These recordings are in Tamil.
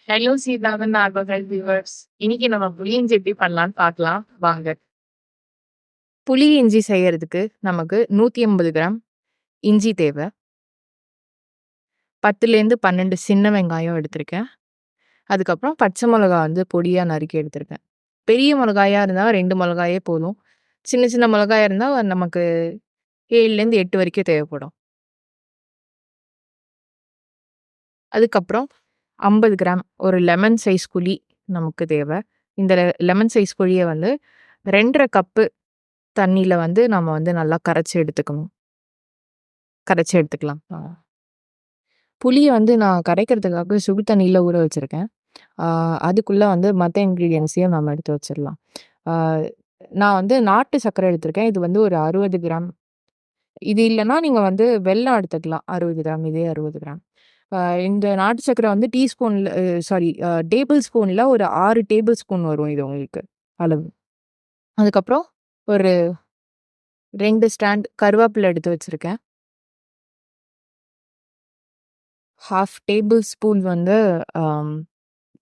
ஹலோ சீதாவின் நார்மல் வியூவர்ஸ். இன்னைக்கு நம்ம புளியிஞ்சி எப்படி பண்ணலான்னு பார்க்கலாம் வாங்க. புளி இஞ்சி செய்யறதுக்கு நமக்கு 180 கிராம் இஞ்சி தேவை. 10லேருந்து 12 சின்ன வெங்காயம் எடுத்திருக்கேன். அதுக்கப்புறம் பச்சை மிளகா பொடியா நறுக்கி எடுத்திருக்கேன். பெரிய மிளகாயா இருந்தா 2 மிளகாயே போதும். சின்ன சின்ன மிளகாயா இருந்தா நமக்கு 7லேருந்து 8 வரைக்கும் தேவைப்படும். அதுக்கப்புறம் 50 கிராம் ஒரு லெமன் சைஸ் புளி நமக்கு தேவை. இந்த லெமன் சைஸ் புளிய 2 1/2 கப்பு தண்ணீல நம்ம நல்லா கரைச்சு எடுத்துக்கணும். கரைச்சு எடுத்துக்கலாம். புளிய நான் கரைக்கிறதுக்காக சுடு தண்ணீல ஊற வச்சிருக்கேன். அதுக்குள்ள மத்த இன்கிரீடியன்ட்ஸையும் நம்ம எடுத்து வச்சிரலாம். ஆ நான் நாட்டு சர்க்கரை எடுத்திருக்கேன். இது ஒரு 60 கிராம். இது இல்லன்னா நீங்க வெல்லம் எடுத்துக்கலாம். 60 கிராம். இதே 60 கிராம். அ இந்த நாட்டு சர்க்கரை டீஸ்பூன்ல சாரி டேபிள் ஸ்பூன்ல ஒரு 6 டேபிள் ஸ்பூன் வரும் இது உங்களுக்கு அளவு. அதுக்கப்புறம் ஒரு 2 ஸ்டாண்ட் கருவேப்பிலை எடுத்து வச்சிருக்கேன். 1/2 டேபிள் ஸ்பூன்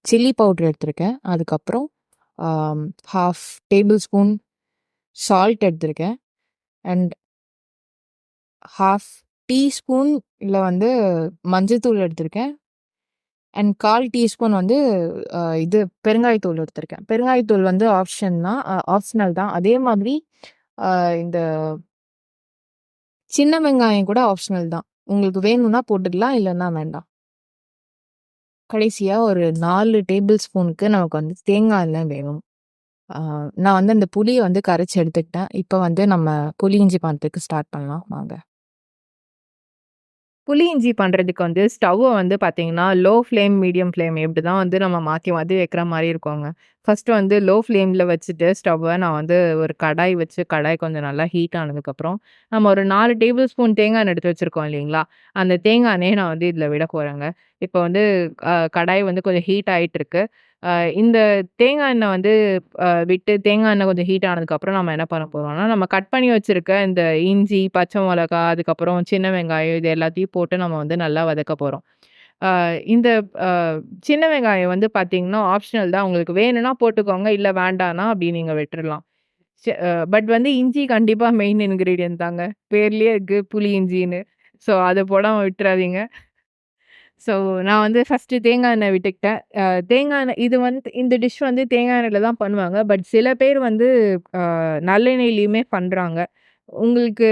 சில்லி பவுடர் எடுத்திருக்கேன். அதுக்கப்புறம் 1/2 டேபிள் ஸ்பூன் சால்ட் எடுத்திருக்கேன். அண்ட் 1/2 டீஸ்பூன்ல மஞ்சள்தூள் எடுத்திருக்கேன். அண்ட் 1/4 டீஸ்பூன் இது பெருங்காயத்தூள் எடுத்திருக்கேன். பெருங்காயத்தூள் ஆப்ஷனல் தான். அதே மாதிரி இந்த சின்ன வெங்காயம் கூட ஆப்ஷனல் தான். உங்களுக்கு வேணும்னா போட்டுக்கலாம், இல்லன்னா வேண்டாம். கடைசியா ஒரு 4 டேபிள் ஸ்பூனுக்கு நமக்கு தேங்காய் எண்ணெய் வேணும். நான் அந்த புளிய கரைச்சு எடுத்துக்கிட்டேன். இப்ப நம்ம புளி இஞ்சி பண்ணுறதுக்கு ஸ்டார்ட் பண்ணலாம் வாங்க. புளி இஞ்சி பண்ணுறதுக்கு ஸ்டவ்வை பார்த்தீங்கன்னா, லோ ஃப்ளேம், மீடியம் ஃப்ளேம் இப்படி தான் நம்ம மாத்தி மாத்தி வைக்கிற மாரி இருக்குங்க. ஃபர்ஸ்ட்டு லோ ஃப்ளேமில வச்சுட்டு ஸ்டவ்வை நான் ஒரு கடாய் வச்சு, கடாய் கொஞ்சம் நல்லா ஹீட் ஆனதுக்கப்புறம், நம்ம ஒரு 4 டேபிள் ஸ்பூன் தேங்காய் எண்ணெய் எடுத்து வச்சிருக்கோம் இல்லைங்களா? அந்த தேங்காய் எண்ணெய நான் இதில விட போறேங்க. இப்போ கடாய் கொஞ்சம் ஹீட் ஆயிட்டுருக்கு. அ இந்த தேங்காய் எண்ணெய் விட்டு தேங்காய் எண்ணெய் கொஞ்சம் ஹீட் ஆனதுக்கப்புறம் நம்ம என்ன பண்ண போறோம்னா, நம்ம கட் பண்ணி வச்சிருக்க இந்த இஞ்சி, பச்சை மிளகா, அதுக்கப்புறம் சின்ன வெங்காயம் இது எல்லாத்தையும் போட்டு நம்ம நல்லா வதக்க போறோம். அ இந்த அ சின்ன வெங்காயம் பார்த்தீங்கன்னா, ஆப்ஷனல் தான். உங்களுக்கு வேணும்னா போட்டுக்கோங்க. இல்ல வேண்டான்னா அப்படி நீங்க விட்டுறலாம். ச அ பட் இஞ்சி கண்டிப்பா மெயின் இன்கிரீடியன்ட் தாங்க. பேர்லயே இருக்கு புளி இஞ்சின்னு. ஸோ அத போடாம விட்டுறாதீங்க. ஸோ நான் ஃபர்ஸ்ட்டு தேங்காய் எண்ணெய் விட்டுக்கிட்டேன். தேங்காய் எண்ணெய் இது இந்த டிஷ் தேங்காய் எண்ணெயில தான் பண்ணுவாங்க. பட் சில பேர் நல்லெண்ணெயிலயுமே பண்றாங்க. உங்களுக்கு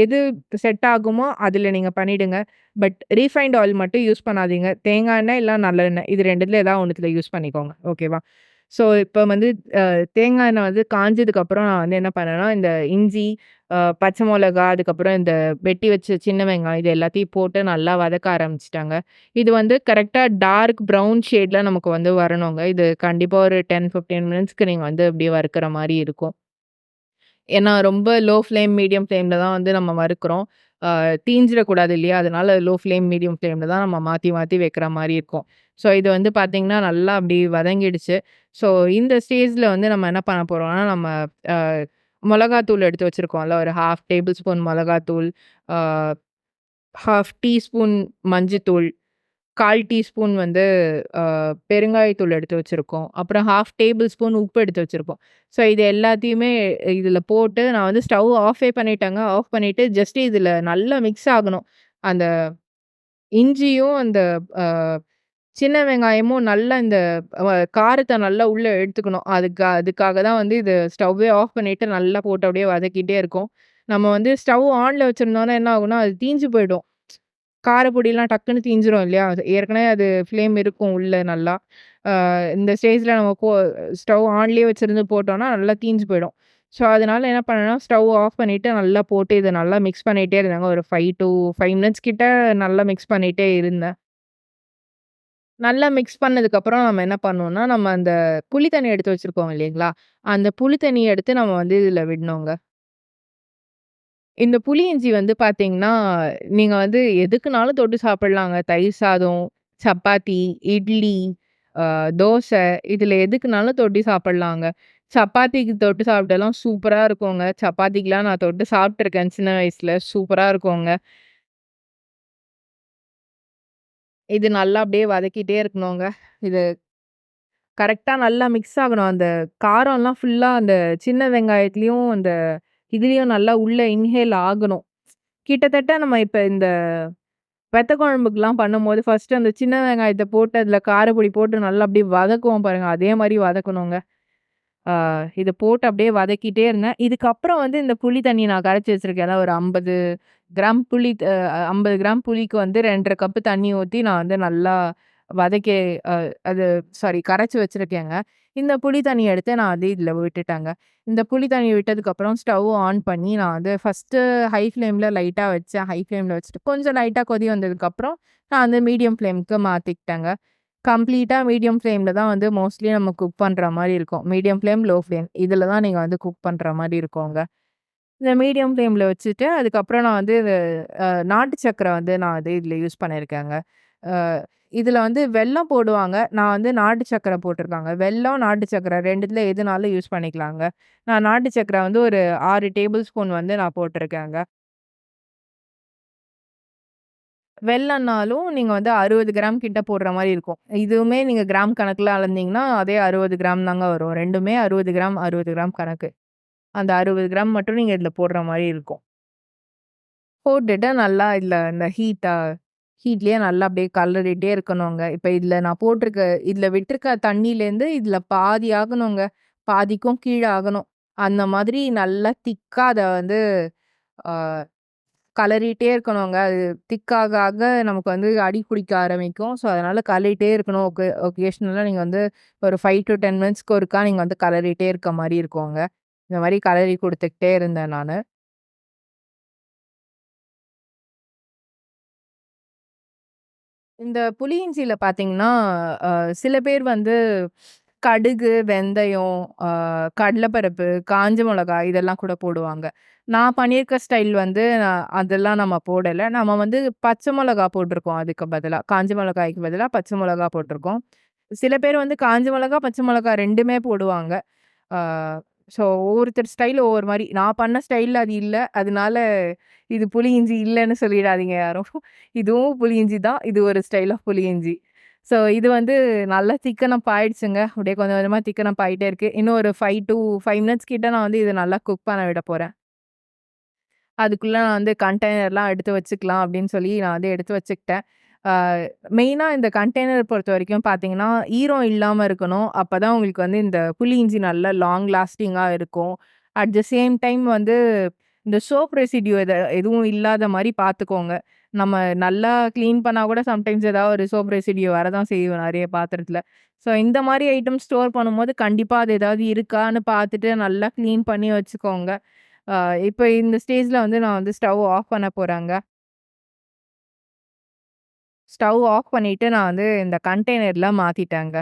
எது செட் ஆகுமோ அதில நீங்க பண்ணிடுங்க. பட் ரீஃபைண்ட் ஆயில் மட்டும் யூஸ் பண்ணாதீங்க. தேங்காய் எண்ணெய் இல்ல நல்லெண்ணெய் இது 2த்துல ஏதாவது ஒண்ணுத்துல யூஸ் பண்ணிக்கோங்க. ஓகேவா? ஸோ இப்ப தேங்காய் எண்ணெய் காஞ்சதுக்கப்புறம் நான் என்ன பண்ணேன்னா, இந்த இஞ்சி, பச்சை மொளகா, அதுக்கப்புறம் இந்த வெட்டி வச்ச சின்ன வெங்காயம் இது எல்லாத்தையும் போட்டு நல்லா வதக்க ஆரம்பிச்சுட்டேங்க. இது கரெக்ட்டா டார்க் ப்ரவுன் ஷேட்ல நமக்கு வரணுங்க. இது கண்டிப்பா ஒரு 10, 15 மினிட்ஸ்க்கு நீங்க அப்படியே வறுக்கிற மாரி இருக்கும். ஏன்னா ரொம்ப லோ ஃப்ளேம், மீடியம் ஃப்ளேம்ல தான் நம்ம வறுக்கிறோம். தீஞ்சிடக்கூடாது இல்லையா? அதனால லோ ஃப்ளேம், மீடியம் ஃப்ளேம்ல தான் நம்ம மாத்தி மாத்தி வைக்கிற மாரி இருக்கும். ஸோ இது பார்த்தீங்கன்னா, நல்லா அப்படி வதங்கிடுச்சு. ஸோ இந்த ஸ்டேஜ்ல நம்ம என்ன பண்ண போறோம்னா, நம்ம அ மொளகாத்தூள் எடுத்து வச்சிருக்கோம்ல, ஒரு 1/2 டேபிள் ஸ்பூன் மொளகாத்தூள், அ 1/2 டீஸ்பூன் மஞ்சத்தூள், 1/4 டீஸ்பூன் அ பெருங்காயத்தூள் எடுத்து வச்சிருக்கோம். அப்புறம் 1/2 டேபிள் ஸ்பூன் உப்பு எடுத்து வச்சிருக்கோம். ஸோ இது எல்லாத்தையுமே இதில போட்டு நான் ஸ்டவ் ஆஃபே பண்ணிட்டேங்க. ஆஃப் பண்ணிட்டு ஜஸ்ட் இதில நல்லா மிக்ஸ் ஆகணும். அந்த இஞ்சியும், அந்த அ சின்ன வெங்காயமும் நல்லா இந்த காரத்த நல்லா உள்ள எடுத்துக்கணும். அதுக்காக தான் இது ஸ்டவ்வே ஆஃப் பண்ணிட்டு நல்லா போட்டு அப்படியே வதக்கிட்டே இருக்கோம். நம்ம ஸ்டவ் ஆன்ல வச்சிருந்தோம்னா என்ன ஆகும்னா, அது தீஞ்சு போயிடும். காரப்பொடிலாம் டக்குன்னு தீஞ்சிரும் இல்லையா? ஏற்கனவே அது ஃப்ளேம் இருக்கும் உள்ள நல்லா. இந்த ஸ்டேஜ்ல நம்ம ஸ்டவ் ஆன்லயே வச்சிருந்து போட்டோம்னா, நல்லா தீஞ்சு போயிடும். ஸோ, அதனால என்ன பண்ணேன்னா, ஸ்டவ் ஆஃப் பண்ணிட்டு நல்லா போட்டு இத நல்லா மிக்ஸ் பண்ணிட்டே இருந்தேங்க. ஒரு 5 மினிட்ஸ் கிட்ட நல்லா மிக்ஸ் பண்ணிட்டே இருந்தேன். நல்லா மிக்ஸ் பண்ணதுக்கப்புறம் நம்ம என்ன பண்ணோம்னா, நம்ம அந்த புளி தண்ணி எடுத்து வச்சிருக்கோம் இல்லைங்களா? அந்த புளி தண்ணிய எடுத்து நம்ம இதில விடணுங்க. இந்த புளியிஞ்சி பார்த்தீங்கன்னா, நீங்க எதுக்குனாலும் தொட்டு சாப்பிடலாங்க. தயிர் சாதம், சப்பாத்தி, இட்லி, தோசை இதில எதுக்குனாலும் தொட்டு சாப்பிடலாங்க. சப்பாத்திக்கு தொட்டு சாப்பிட்டாலாம் சூப்பரா இருக்குங்க. சப்பாத்திக்குலாம் நான் தொட்டு சாப்பிட்டுருக்கேன் சின்ன வயசுல. சூப்பரா இருக்குங்க. இது நல்லா அப்படியே வதக்கிட்டே இருக்கணுங்க. இது கரெக்ட்டா நல்லா மிக்ஸ் ஆகணும். அந்த காரம்லாம் ஃபுல்லா அந்த சின்ன வெங்காயத்துலயும், அந்த இதுலயும் நல்லா உள்ள இன்ஹேல் ஆகணும். கிட்டத்தட்ட நம்ம இப்ப இந்த வத்த குழம்புக்குலாம் பண்ணும்போது, ஃபர்ஸ்ட்டு அந்த சின்ன வெங்காயத்த போட்டு, அதில காரப்பொடி போட்டு நல்லா அப்படியே வதக்குவோம் பாருங்க. அதே மாரி வதக்கணுங்க. ஆ இத போட்டு அப்படியே வதக்கிட்டே இருந்தேன். இதுக்கப்புறம் வந்து இந்த புளி தண்ணி நான் கரைச்சு வச்சிருக்கேன்ல, ஒரு 50 கிராம் புளி 50 கிராம் புளிக்கு வந்து 2 1/2 கப்பு தண்ணி ஊத்தி நான் வந்து நல்லா வதக்கி அ அது சாரி கரைச்சு வச்சிருக்கேங்க. இந்த புளி தண்ணிய எடுத்து நான் வந்து இதில விட்டுட்டேங்க. இந்த புளி தண்ணி விட்டதுக்கப்புறம் ஸ்டவ் ஆன் பண்ணி நான் வந்து ஃபர்ஸ்ட்டு ஹை ஃப்ளேம்ல லைட்டா வச்சேன். ஹை ஃப்ளேம்ல வச்சுட்டு கொஞ்சம் லைட்டா கொதி வந்ததுக்கப்புறம், நான் வந்து மீடியம் ஃப்ளேம்க்கு மாத்திக்கிட்டேங்க. கம்ப்ளீட்டா மீடியம் ஃப்ளேம்ல தான் வந்து மோஸ்ட்லி நம்ம குக் பண்ற மாரி இருக்கும். மீடியம் ஃப்ளேம், லோ ஃப்ளேம் இதில தான் நீங்க வந்து குக் பண்ற மாரி இருக்குங்க. இந்த மீடியம் ஃப்ளேம்ல வச்சுட்டு, அதுக்கப்புறம் நான் வந்து நாட்டு சர்க்கரை வந்து நான் வந்து இதில யூஸ் பண்ணியிருக்கேங்க. அ இதில வந்து வெல்லம் போடுவாங்க. நான் வந்து நாட்டு சர்க்கரை போட்டுருக்காங்க. வெல்லம், நாட்டு சர்க்கரை 2த்துல எதுனாலும் யூஸ் பண்ணிக்கலாங்க. நான் நாட்டு சர்க்கரை வந்து ஒரு 6 டேபிள் ஸ்பூன் வந்து நான் போட்டுருக்கேங்க. வெல்லம்னாலும் நீங்க வந்து 60 கிராம் கிட்ட போடுற மாரி இருக்கும். இதுவுமே நீங்க கிராம் கணக்குல அளந்தீங்கன்னா, அதே 60 கிராம் தாங்க வரும். 2மே 60 கிராம், 60 கிராம் கணக்கு. அந்த 60 கிராம் மட்டும் நீங்க இதுல போடுற மாரி இருக்கும். போட்டுட்டு நல்லா இதுல இந்த ஹீட்லயே நல்லா அப்படியே கலறிட்டே இருக்கணுங்க. இப்ப இதுல நான் போட்டிருக்க இதுல விட்டுருக்க தண்ணீலேருந்து இதுல பாதி ஆகணுங்க. பாதிக்கும் கீழ ஆகணும். அந்த மாதிரி நல்லா திக்கா அத வந்து ஆ கலறிட்டே இருக்கணுங்க. அது திக் ஆக ஆக நமக்கு வந்து அடி பிடிக்க ஆரம்பிக்கும். ஸோ, அதனால கலரிட்டே இருக்கணும். ஒகேஷனலா நீங்க வந்து ஒரு 5 டூ 10 மினிட்ஸ்க்கு ஒருக்கா நீங்க வந்து கலரிட்டே இருக்க மாரி இருக்குங்க. இந்த மாரி கலரி குடுத்துக்கிட்டே இருந்தேன் நானு. இந்த புளியிஞ்சில பார்த்தீங்கன்னா, அ சில பேர் வந்து கடுகு, வெந்தயம், கடலப்பருப்பு, காஞ்ச மொளகா இதெல்லாம் கூட போடுவாங்க. நான் பண்ணியிருக்க ஸ்டைல் வந்து அதெல்லாம் நம்ம போடல. நம்ம வந்து பச்சை மொளகா போட்டிருக்கோம் அதுக்கு பதிலா. காஞ்ச மொளகாய்க்கு பதிலா பச்சை மொளகா போட்டிருக்கோம். சில பேர் வந்து காஞ்ச மொளகா, பச்சை மொளகா 2மே போடுவாங்க. ஆ ஸோ ஒவ்வொருத்தர் ஸ்டைல் ஒவ்வொரு மாரி. நான் பண்ண ஸ்டைல்ல அது இல்ல. அதனால இது புளியிஞ்சி இல்லன்னு சொல்லிடாதீங்க யாரும். இதுவும் புளியிஞ்சி தான். இது ஒரு ஸ்டைல் ஆஃப் புளியிஞ்சி. ஸோ இது வந்து நல்லா திக்கன் அப் ஆயிடுச்சுங்க. அப்படியே கொஞ்சம் கொஞ்சமா திக்கன் அப் ஆயிட்டே இருக்கு. இன்னும் ஒரு 5 டூ 5 மினிட்ஸ் கிட்ட நான் வந்து இத நல்லா குக் பண்ண விட போறேன். அதுக்குள்ள நான் வந்து கண்டெய்னர்லாம் எடுத்து வச்சுக்கலாம் அப்படின்னு சொல்லி நான் வந்து எடுத்து வச்சுக்கிட்டேன். ஆ மெயினா இந்த கண்டெய்னர் பொறுத்தவரைக்கும் பார்த்தீங்கன்னா, ஈரம் இல்லாம இருக்கணும். அப்பதான் உங்களுக்கு வந்து இந்த புளி இஞ்சி நல்லா லாங் லாஸ்டிங்கா இருக்கும். அட் த சேம் டைம் வந்து இந்த சோப் ரெசிட்யூ எதுவும் இல்லாத மாரி பார்த்துக்கோங்க. நம்ம நல்லா கிளீன் பண்ணா கூட சம்டைம்ஸ் ஏதாவது ஒரு சோப் ரெசிட்யூ வரதான் செய்யும் நெறைய பாத்திரத்தில. ஸோ இந்த மாரி ஐட்டம் ஸ்டோர் பண்ணும்போது கண்டிப்பா அது ஏதாவது இருக்கான்னு பார்த்துட்டு நல்லா கிளீன் பண்ணி வச்சுக்கோங்க. ஆ இப்ப இந்த ஸ்டேஜ்ல வந்து நான் வந்து ஸ்டவ் ஆஃப் பண்ண போறேங்க. ஸ்டவ் ஆஃப் பண்ணிட்டு நான் வந்து இந்த கண்டெய்னர்ல மாத்திட்டேங்க.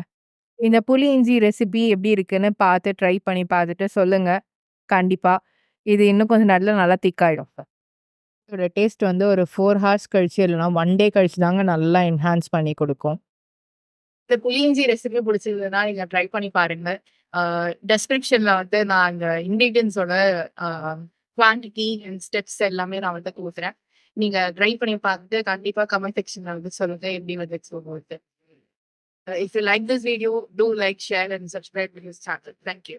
இந்த புளி இஞ்சி ரெசிபி எப்படி இருக்குன்னு பார்த்து ட்ரை பண்ணி பார்த்துட்டு சொல்லுங்க. கண்டிப்பா. இது இன்னும் கொஞ்சம் நேரத்துல நல்லா திக் ஆயிடும். இதோட டேஸ்ட் வந்து ஒரு 4 ஹார்ஸ் கழிச்சு இல்லன்னா 1 டே கழிச்சு தாங்க நல்லா என்ஹான்ஸ் பண்ணி குடுக்கும். இந்த புளியிஞ்சி ரெசிபி பிடிச்சிருந்ததுன்னா நீங்க ட்ரை பண்ணி பாருங்க. ஆ டிஸ்கிரிப்ஷன்ல வந்து நான் அந்த இன்கிரீடியன்ட்ஸோட ஆ குவான்டிட்டி அண்ட் ஸ்டெப்ஸ் எல்லாமே நான் வந்து குடுக்குறேன். நீங்க ட்ரை பண்ணி பார்த்துட்டு கண்டிப்பா கமெண்ட் செக்ஷன்ல வந்து சொல்லுங்க எப்படி வந்துச்சு உங்களுக்கு. If you like this video, do like, share and subscribe to this channel. Thank you.